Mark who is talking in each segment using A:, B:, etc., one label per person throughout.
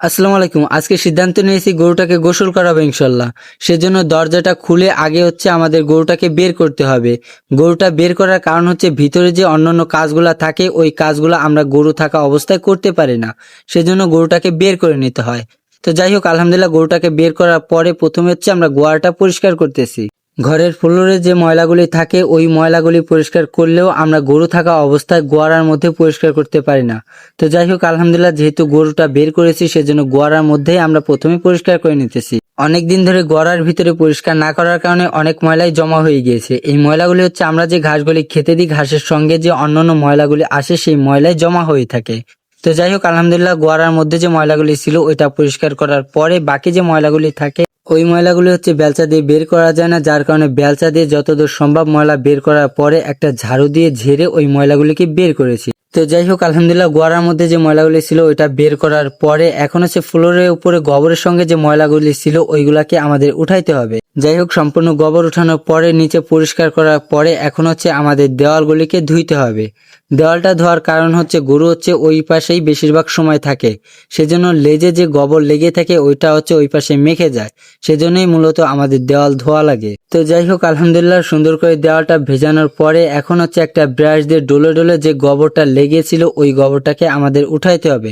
A: আসসালামু আলাইকুম। আজকে সিদ্ধান্ত নিয়েছি গরুটাকে গোসল করাবো ইনশাল্লাহ। সেজন্য দরজাটা খুলে আগে হচ্ছে আমাদের গরুটাকে বের করতে হবে। গরুটা বের করার কারণ হচ্ছে ভিতরে যে অন্যান্য কাজগুলা থাকে ওই কাজগুলা আমরা গরু থাকা অবস্থায় করতে পারি না। সেজন্য গরুটাকে বের করে নিতে হয়। তো যাই হোক আলহামদুলিল্লাহ গরুটাকে বের করার পরে প্রথমে হচ্ছে আমরা গোয়ালটা পরিষ্কার করতেছি। ঘরের ফ্লোরে যে ময়লাগুলি থাকে ওই ময়লাগুলি পরিষ্কার করলেও আমরা গরু থাকা অবস্থায় গোয়ারার মধ্যে পরিষ্কার করতে পারি না। তো যাই হোক আলহামদুলিল্লাহ যেহেতু গরুটা বের করেছি সেজন্য গোয়ারার মধ্যেই আমরা প্রথমে পরিষ্কার করে নিতেছি। অনেক দিন ধরে গোয়ারার ভিতরে পরিষ্কার না করার কারণে অনেক ময়লাই জমা হয়ে গিয়েছে। এই ময়লাগুলি হচ্ছে আমরা যে ঘাসগুলি খেতে দিই ঘাসের সঙ্গে যে অন্যান্য ময়লাগুলি আসে সেই ময়লাই জমা হয়ে থাকে। তো যাই হোক আলহামদুলিল্লাহ গোয়ারার মধ্যে যে ময়লাগুলি ছিল ওইটা পরিষ্কার করার পরে বাকি যে ময়লাগুলি থাকে ওই ময়লাগুলি হচ্ছে বেলচা দিয়ে বের করা যায় না, যার কারণে বেলচা দিয়ে যতদূর সম্ভব ময়লা বের করার পরে একটা ঝাড়ু দিয়ে ঝেড়ে ওই ময়লাগুলিকে বের করেছি। তো যাই হোক আলহামদুলিল্লাহ গোয়ারার মধ্যে যে ময়লাগুলি ছিল ওইটা বের করার পরে এখন হচ্ছে ফ্লোরের উপরে গোবরের সঙ্গে যে ময়লাগুলি ছিল ওইগুলাকে আমাদের উঠাইতে হবে। যাই হোক সম্পূর্ণ গোবর উঠানোর পরে নিচে পরিষ্কার করার পরে এখন হচ্ছে আমাদের দেওয়ালগুলিকে ধুইতে হবে। দেওয়ালটা ধোয়ার কারণ হচ্ছে গরু হচ্ছে ওই পাশেই বেশিরভাগ সময় থাকে, সেজন্য লেজে যে গোবর লেগে থাকে ওইটা হচ্ছে ওই পাশে মেখে যায়, সেজন্যই মূলত আমাদের দেওয়াল ধোয়া লাগে। তো যাই হোক আলহামদুলিল্লাহ সুন্দর করে দেওয়ালটা ভেজানোর পরে এখন হচ্ছে একটা ব্রাশ দিয়ে ডলে ডলে যে গোবরটা লেগেছিল ওই গোবরটাকে আমাদের উঠাইতে হবে।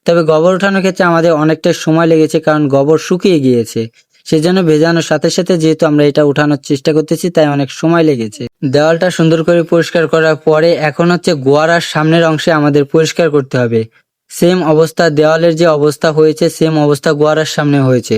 A: তবে গোবর উঠানোর ক্ষেত্রে আমাদের অনেকটা সময় লেগেছে কারণ গোবর শুকিয়ে গিয়েছে, সেজন্য ভেজানোর সাথে সাথে যেহেতু আমরা এটা উঠানোর চেষ্টা করতেছি তাই অনেক সময় লেগেছে। দেওয়ালটা সুন্দর করে পরিষ্কার করার পরে এখন হচ্ছে গোয়ারার সামনের অংশে আমাদের পরিষ্কার করতে হবে। সেম অবস্থা দেওয়ালের যে অবস্থা হয়েছে সেম অবস্থা গোয়ারার সামনে হয়েছে।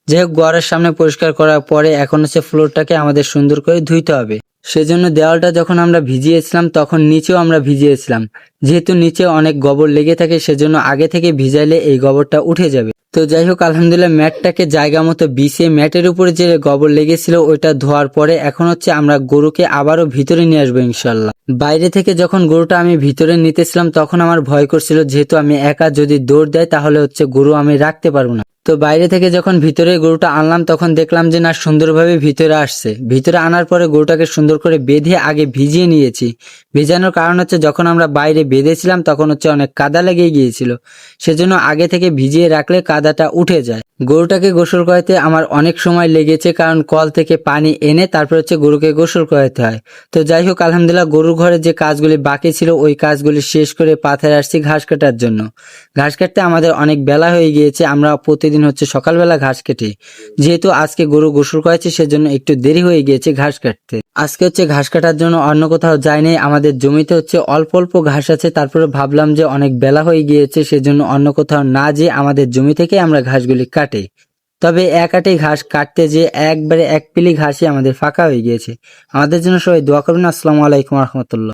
A: যাই হোক গোয়ারার সামনে পরিষ্কার করার পরে এখন হচ্ছে ফ্লোরটাকে আমাদের সুন্দর করে ধুইতে হবে। সেজন্য দেওয়ালটা যখন আমরা ভিজিয়েছিলাম তখন নিচেও আমরা ভিজিয়েছিলাম। যেহেতু নিচে অনেক গোবর লেগে থাকে সেজন্য আগে থেকে ভিজাইলে এই গোবরটা উঠে যাবে। তো যাই হোক আলহামদুলিল্লাহ ম্যাটটাকে জায়গা মতো বিছিয়ে ম্যাটের উপরে যে গোবর লেগেছিল ওইটা ধোয়ার পরে এখন হচ্ছে আমরা গরুকে আবারও ভিতরে নিয়ে আসবো ইনশাল্লাহ। বাইরে থেকে যখন গরুটা আমি ভিতরে নিতেছিলাম তখন আমার ভয় করছিল, যেহেতু আমি একা যদি দৌড় দেয় তাহলে হচ্ছে গরু আমি রাখতে পারবো না। তো বাইরে থেকে যখন ভিতরে গরুটা আনলাম তখন দেখলাম যে না সুন্দরভাবে ভিতরে আসছে। ভিতরে আনার পরে গরুটাকে সুন্দর করে বেঁধে আগে ভিজিয়ে নিয়েছি। ভেজানোর কারণ হচ্ছে যখন আমরা বাইরে বেঁধেছিলাম তখন হচ্ছে অনেক কাদা লেগে গিয়েছিল, সেজন্য আগে থেকে ভিজিয়ে রাখলে কাদাটা উঠে যায়। গরুটাকে গোসল করাতে আমার অনেক সময় লেগেছে কারণ কল থেকে পানি এনে তারপর হচ্ছে গরুকে গোসল করাতে হয়। তো যাই হোক আলহামদুলিল্লাহ গরুর ঘরে যে কাজগুলি বাকি ছিল ওই কাজগুলি শেষ করে পাথারে আসছি ঘাস কাটার জন্য। ঘাস কাটতে আমাদের অনেক বেলা হয়ে গিয়েছে, আমরা প্রতিদিন হচ্ছে সকালবেলা ঘাস কেটে, যেহেতু আজকে গরু গোসল করাচ্ছি সেজন্য একটু দেরি হয়ে গিয়েছে ঘাস কাটতে। আজকে হচ্ছে ঘাস কাটার জন্য অন্য কোথাও যায়নি, আমাদের জমিতে হচ্ছে অল্প অল্প ঘাস আছে, তারপরে ভাবলাম যে অনেক বেলা হয়ে গিয়েছে সেজন্য অন্য কোথাও না যেয়ে আমাদের জমি থেকে আমরা ঘাসগুলি কাটি। তবে এক আটে ঘাস কাটতে যে একবারে এক পিলি ঘাসই আমাদের ফাঁকা হয়ে গিয়েছে। আমাদের জন্য সবাই দোয়া করবেন। আসসালামু আলাইকুম রহমতুল্লাহ।